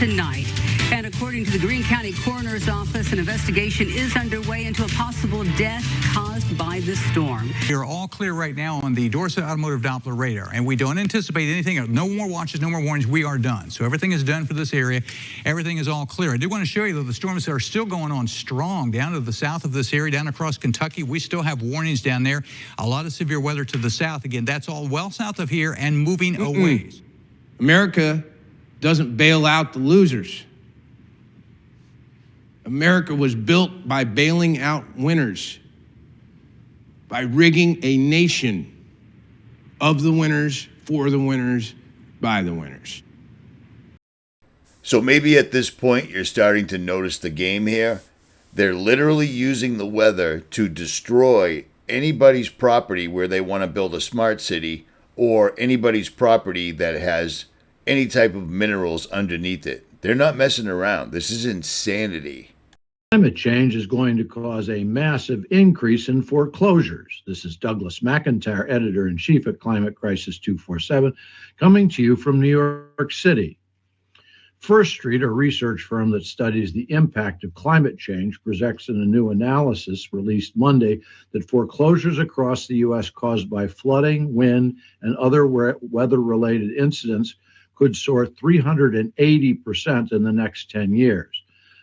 tonight. And according to the Greene County Coroner's Office, an investigation is underway into a possible death caused by this storm. You're all clear right now on the Dorset Automotive Doppler radar, and we don't anticipate anything. No more watches, no more warnings. We are done. So everything is done for this area. Everything is all clear. I do want to show you, though, the storms are still going on strong down to the south of this area, down across Kentucky. We still have warnings down there. A lot of severe weather to the south. Again, that's all well south of here and moving away. America doesn't bail out the losers. America was built by bailing out winners, by rigging a nation of the winners, for the winners, by the winners. So maybe at this point you're starting to notice the game here. They're literally using the weather to destroy anybody's property where they want to build a smart city, or anybody's property that has any type of minerals underneath it. They're not messing around. This is insanity. Climate change is going to cause a massive increase in foreclosures. This is Douglas McIntyre, editor-in-chief at Climate Crisis 247, coming to you from New York City. First Street, a research firm that studies the impact of climate change, projects in a new analysis released Monday that foreclosures across the U.S. caused by flooding, wind, and other weather-related incidents could soar 380% in the next 10 years.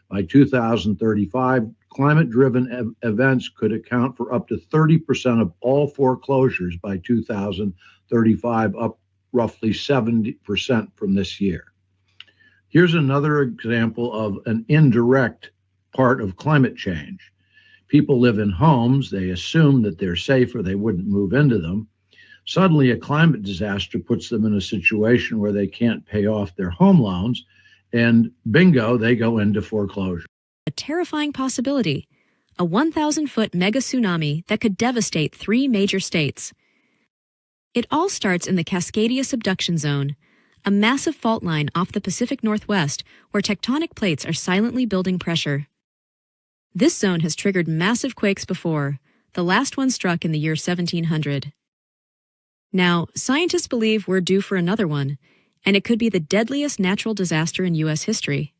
By 2035, climate-driven events could account for up to 30% of all foreclosures by 2035, up roughly 70% from this year. Here's another example of an indirect part of climate change. People live in homes, they assume that they're safe or they wouldn't move into them. Suddenly, a climate disaster puts them in a situation where they can't pay off their home loans, and bingo, they go into foreclosure. A terrifying possibility, a 1,000-foot mega tsunami that could devastate 3 major states. It all starts in the Cascadia subduction zone, a massive fault line off the Pacific Northwest where tectonic plates are silently building pressure. This zone has triggered massive quakes before, the last one struck in the year 1700. Now, scientists believe we're due for another one, and it could be the deadliest natural disaster in U.S. history.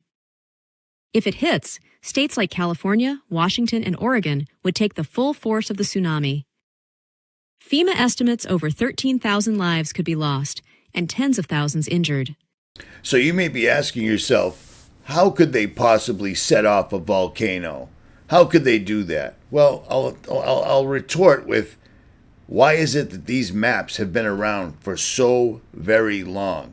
If it hits, states like California, Washington, and Oregon would take the full force of the tsunami. FEMA estimates over 13,000 lives could be lost and tens of thousands injured. So you may be asking yourself, how could they possibly set off a volcano? How could they do that? Well, I'll retort with, why is it that these maps have been around for so very long?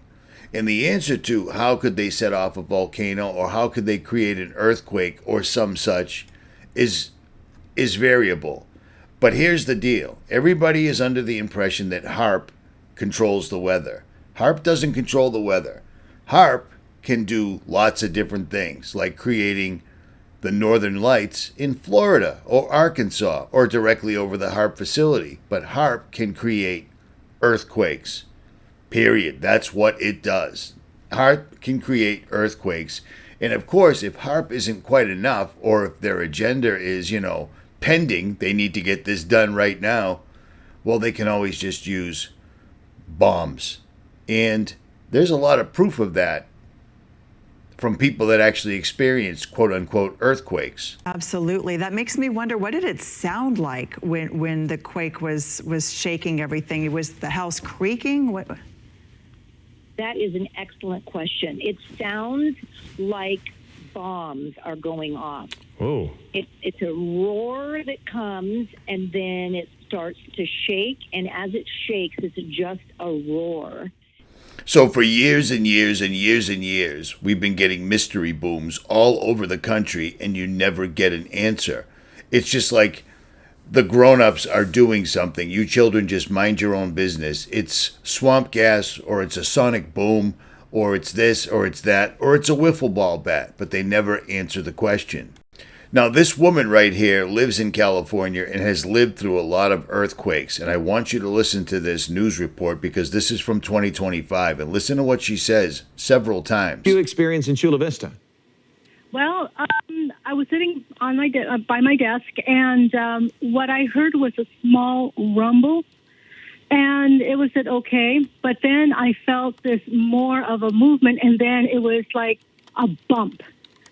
And the answer to how could they set off a volcano or how could they create an earthquake or some such is variable. But here's the deal. Everybody is under the impression that HAARP controls the weather. HAARP doesn't control the weather. HAARP can do lots of different things, like creating the northern lights in Florida or Arkansas or directly over the HAARP facility. But HAARP can create earthquakes. Period. That's what it does. HAARP can create earthquakes. And of course, if HAARP isn't quite enough, or if their agenda is, pending, they need to get this done right now, well, they can always just use bombs. And there's a lot of proof of that from people that actually experience quote-unquote earthquakes. Absolutely. That makes me wonder, what did it sound like when the quake was shaking everything? Was the house creaking? What? That is an excellent question. It sounds like bombs are going off. Oh. It's a roar that comes, and then it starts to shake, and as it shakes, it's just a roar. So for years and years and years and years, we've been getting mystery booms all over the country, and you never get an answer. It's just like the grown-ups are doing something. You children just mind your own business. It's swamp gas, or it's a sonic boom, or it's this, or it's that, or it's a wiffle ball bat, but they never answer the question. Now, this woman right here lives in California and has lived through a lot of earthquakes, and I want you to listen to this news report because this is from 2025, and listen to what she says several times. What do you experience in Chula Vista? Well, I was sitting on by my desk, and what I heard was a small rumble, and it was okay. But then I felt this more of a movement, and then it was like a bump,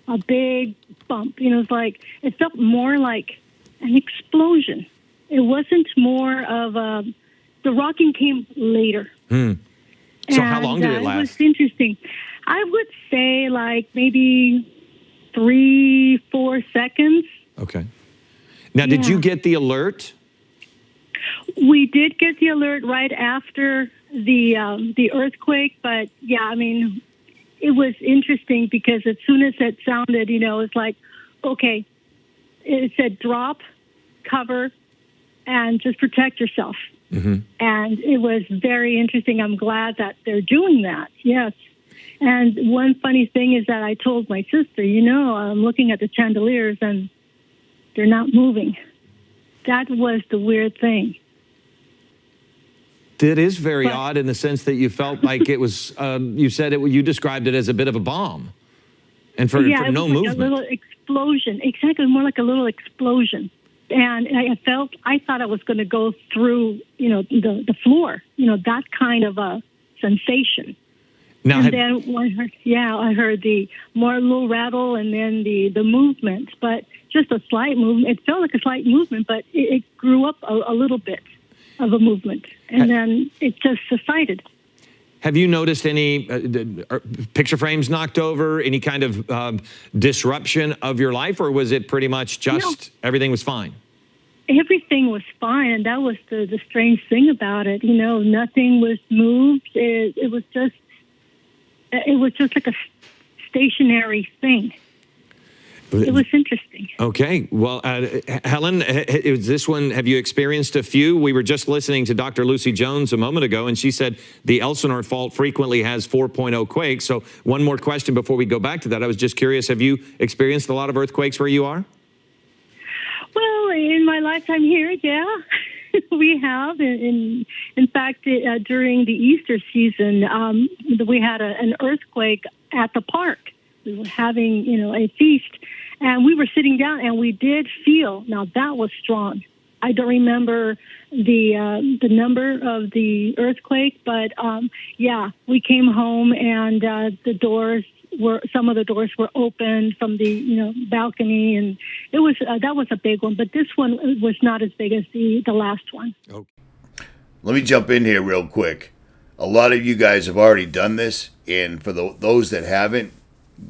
a big bump. It's like, it felt more like an explosion. It wasn't more of the rocking came later. So how long did it last? It was interesting. I would say like maybe 3-4 seconds. Okay. Now, did you get the alert? We did get the alert right after the earthquake, but yeah, I mean, it was interesting because as soon as it sounded, it's like, okay, it said drop, cover, and just protect yourself. And it was very interesting. I'm glad that they're doing that. Yes. And one funny thing is that I told my sister, I'm looking at the chandeliers and they're not moving. That was the weird thing. That is very odd in the sense that you felt like it was, you described it as a bit of a bomb. And for no movement. A little explosion. Exactly, more like a little explosion. And I thought I was going to go through, the floor, that kind of a sensation. Now, and then I heard the more little rattle and then the movement, but just a slight movement. It felt like a slight movement, but it grew up a little bit of a movement, and then it just subsided. Have you noticed any picture frames knocked over, any kind of disruption of your life, or was it pretty much just everything was fine? Everything was fine, and that was the strange thing about it. Nothing was moved. It was just like a stationary thing. It was interesting. Okay. Well, Helen, is this one, have you experienced a few? We were just listening to Dr. Lucy Jones a moment ago, and she said the Elsinore fault frequently has 4.0 quakes. So one more question before we go back to that. I was just curious, have you experienced a lot of earthquakes where you are? Well, in my lifetime here, yeah. We have. In fact, during the Easter season, we had an earthquake at the park. We were having, a feast, and we were sitting down, and we did feel. Now that was strong. I don't remember the number of the earthquake, but we came home, and some of the doors were open from the balcony, and it was that was a big one. But this one was not as big as the last one. Okay. Let me jump in here real quick. A lot of you guys have already done this, and for those that haven't,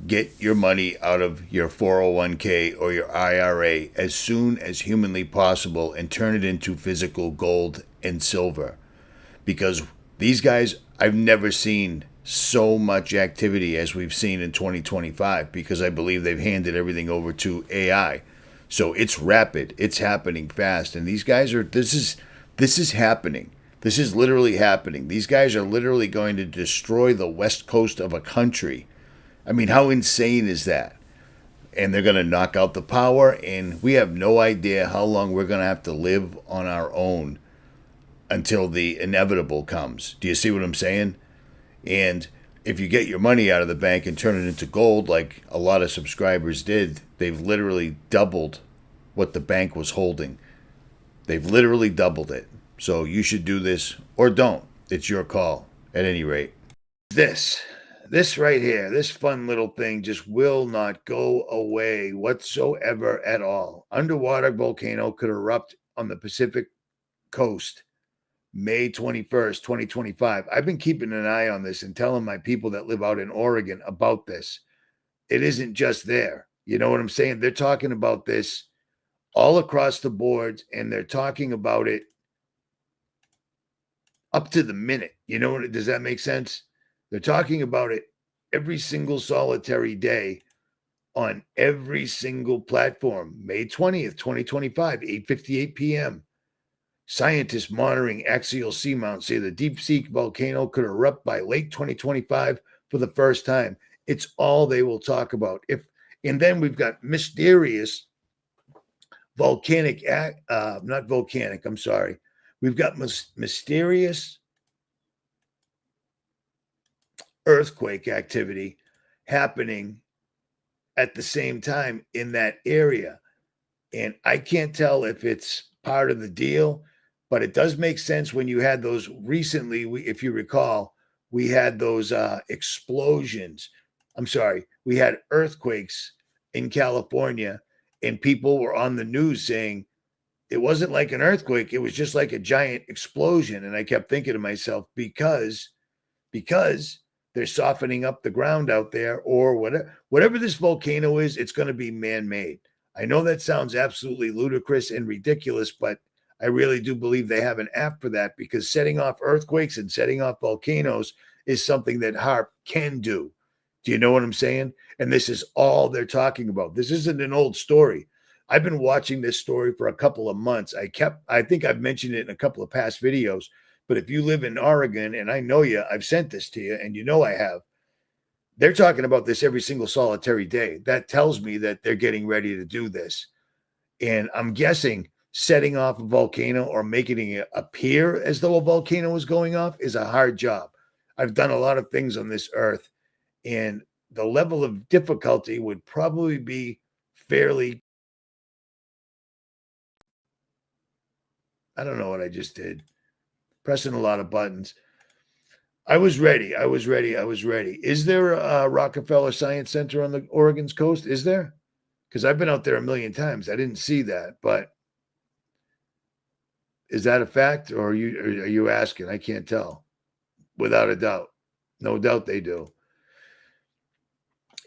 get your money out of your 401k or your IRA as soon as humanly possible and turn it into physical gold and silver. Because these guys, I've never seen so much activity as we've seen in 2025, because I believe they've handed everything over to AI. So it's rapid, it's happening fast, and these guys this is happening. This is literally happening. These guys are literally going to destroy the west coast of a country. I mean, how insane is that? And they're going to knock out the power, and we have no idea how long we're going to have to live on our own until the inevitable comes. Do you see what I'm saying? And if you get your money out of the bank and turn it into gold, like a lot of subscribers did, they've literally doubled what the bank was holding. They've literally doubled it. So you should do this or don't. It's your call, at any rate. This right here, this fun little thing just will not go away whatsoever at all. Underwater volcano could erupt on the Pacific coast May 21st, 2025. I've been keeping an eye on this and telling my people that live out in Oregon about this. It isn't just there. You know what I'm saying? They're talking about this all across the board, and they're talking about it up to the minute. You know what? Does that make sense? They're talking about it every single solitary day on every single platform. May 20th, 2025, 8:58 p.m. Scientists monitoring axial seamount say the deep sea volcano could erupt by late 2025 for the first time. It's all they will talk about. And then we've got mysterious volcanic, not volcanic, I'm sorry. We've got mysterious earthquake activity happening at the same time in that area. And I can't tell if it's part of the deal, but it does make sense when you had those recently, if you recall, we had those explosions I'm sorry, we had earthquakes in California, and people were on the news saying it wasn't like an earthquake, it was just like a giant explosion. And I kept thinking to myself, because they're softening up the ground out there, or whatever this volcano is, it's going to be man-made. I know that sounds absolutely ludicrous and ridiculous, but I really do believe they have an app for that, because setting off earthquakes and setting off volcanoes is something that HAARP can do. Do you know what I'm saying? And this is all they're talking about. This isn't an old story. I've been watching this story for a couple of months. I think I've mentioned it in a couple of past videos, but if you live in Oregon, and I know you, I've sent this to you, and you know I have, they're talking about this every single solitary day. That tells me that they're getting ready to do this. And I'm guessing setting off a volcano or making it appear as though a volcano is going off is a hard job. I've done a lot of things on this earth, and the level of difficulty would probably be fairly, I don't know what I just did. Pressing a lot of buttons. I was ready. Is there a Rockefeller Science Center on the Oregon's coast? Is there? Because I've been out there a million times. I didn't see that, but is that a fact, or are you asking? I can't tell. Without a doubt. No doubt they do.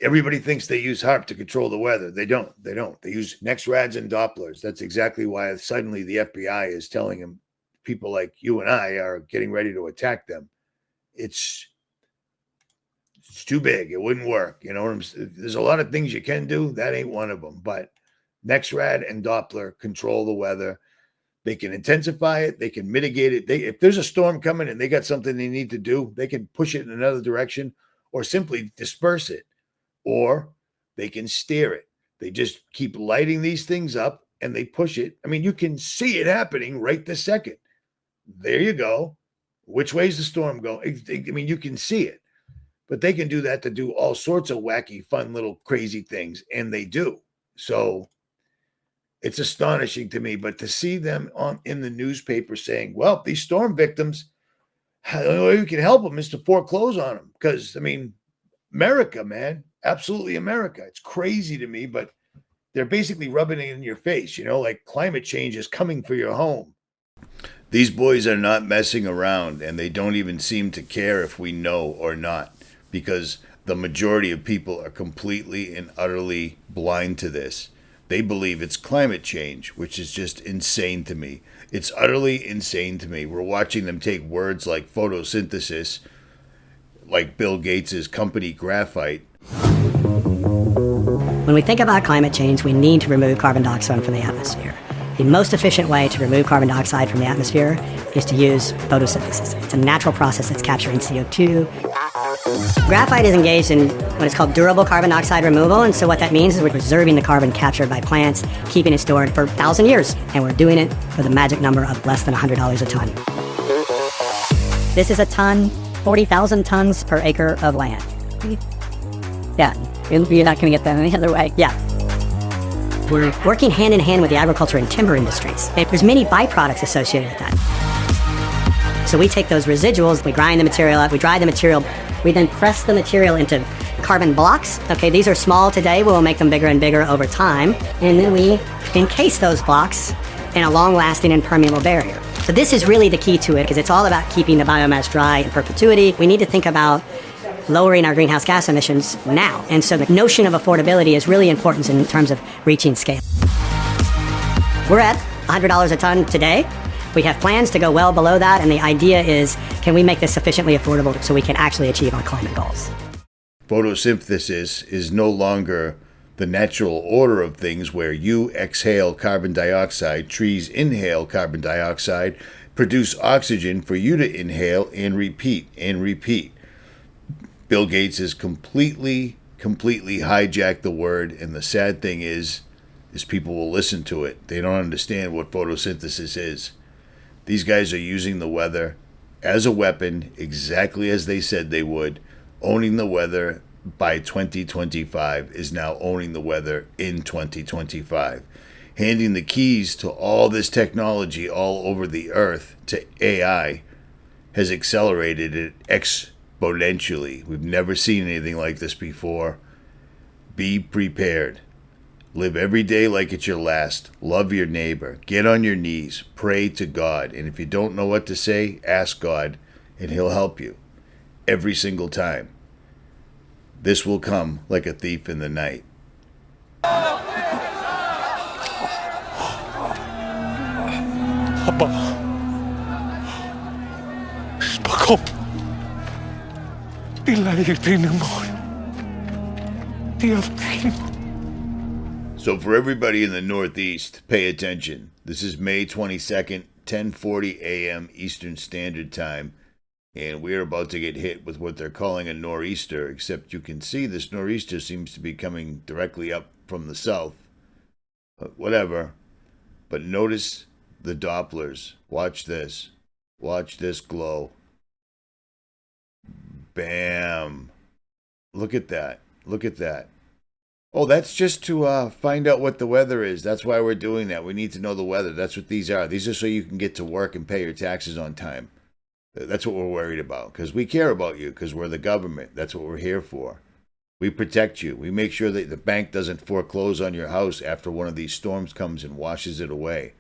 Everybody thinks they use HAARP to control the weather. They don't. They use NEXRADs and Dopplers. That's exactly why suddenly the FBI is telling them people like you and I are getting ready to attack them. It's too big. It wouldn't work. You know what I'm saying? There's a lot of things you can do. That ain't one of them. But NEXRAD and Doppler control the weather. They can intensify it. They can mitigate it. If there's a storm coming and they got something they need to do, they can push it in another direction or simply disperse it, or they can steer it. They just keep lighting these things up and they push it. I mean, you can see it happening right this second. There you go. Which way is the storm going? I mean, you can see it, but they can do that to do all sorts of wacky, fun, little crazy things, and they do. So it's astonishing to me. But to see them in the newspaper saying, well, these storm victims, the only way we can help them is to foreclose on them. Because, I mean, America, man, absolutely America. It's crazy to me, but they're basically rubbing it in your face, like climate change is coming for your home. These boys are not messing around, and they don't even seem to care if we know or not, because the majority of people are completely and utterly blind to this. They believe it's climate change, which is just insane to me. It's utterly insane to me. We're watching them take words like photosynthesis, like Bill Gates' company Graphite. When we think about climate change, we need to remove carbon dioxide from the atmosphere. The most efficient way to remove carbon dioxide from the atmosphere is to use photosynthesis. It's a natural process that's capturing CO2. Graphite is engaged in what is called durable carbon dioxide removal, and so what that means is we're preserving the carbon captured by plants, keeping it stored for 1,000 years, and we're doing it for the magic number of less than $100 a ton. This is a ton, 40,000 tons per acre of land. Yeah, you're not going to get that any other way. Yeah. We're working hand in hand with the agriculture and timber industries. There's many byproducts associated with that. So we take those residuals, we grind the material up, we dry the material, we then press the material into carbon blocks. Okay, these are small today, we'll make them bigger and bigger over time, and then we encase those blocks in a long-lasting and permeable barrier. So this is really the key to it, because it's all about keeping the biomass dry in perpetuity. We need to think about lowering our greenhouse gas emissions now. And so the notion of affordability is really important in terms of reaching scale. We're at $100 a ton today. We have plans to go well below that, and the idea is, can we make this sufficiently affordable so we can actually achieve our climate goals? Photosynthesis is no longer the natural order of things where you exhale carbon dioxide, trees inhale carbon dioxide, produce oxygen for you to inhale and repeat and repeat. Bill Gates has completely hijacked the word, and the sad thing is people will listen to it. They don't understand what photosynthesis is. These guys are using the weather as a weapon, exactly as they said they would. Owning the weather by 2025 is now owning the weather in 2025. Handing the keys to all this technology all over the earth to AI has accelerated it exponentially. We've never seen anything like this before. Be prepared. Live every day like it's your last. Love your neighbor. Get on your knees. Pray to God. And if you don't know what to say, ask God, and He'll help you. Every single time. This will come like a thief in the night. 아빠, Paco, So for everybody in the Northeast, pay attention. This is May 22nd, 10:40 a.m. Eastern Standard Time, and we're about to get hit with what they're calling a nor'easter, except you can see this nor'easter seems to be coming directly up from the south. But whatever. But notice the Dopplers. Watch this. Watch this glow. Bam. Look at that. Look at that. Oh, that's just to find out what the weather is. That's why we're doing that. We need to know the weather. That's what these are. These are so you can get to work and pay your taxes on time. That's what we're worried about, because we care about you, because we're the government. That's what we're here for. We protect you. We make sure that the bank doesn't foreclose on your house after one of these storms comes and washes it away.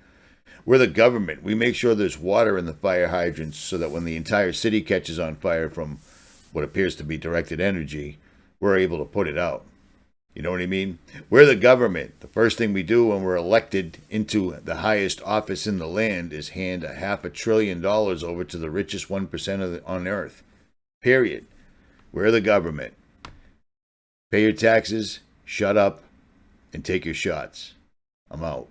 We're the government. We make sure there's water in the fire hydrants so that when the entire city catches on fire from what appears to be directed energy, we're able to put it out. You know what I mean? We're the government. The first thing we do when we're elected into the highest office in the land is hand $500 billion over to the richest 1% on earth. Period. We're the government. Pay your taxes, shut up, and take your shots. I'm out.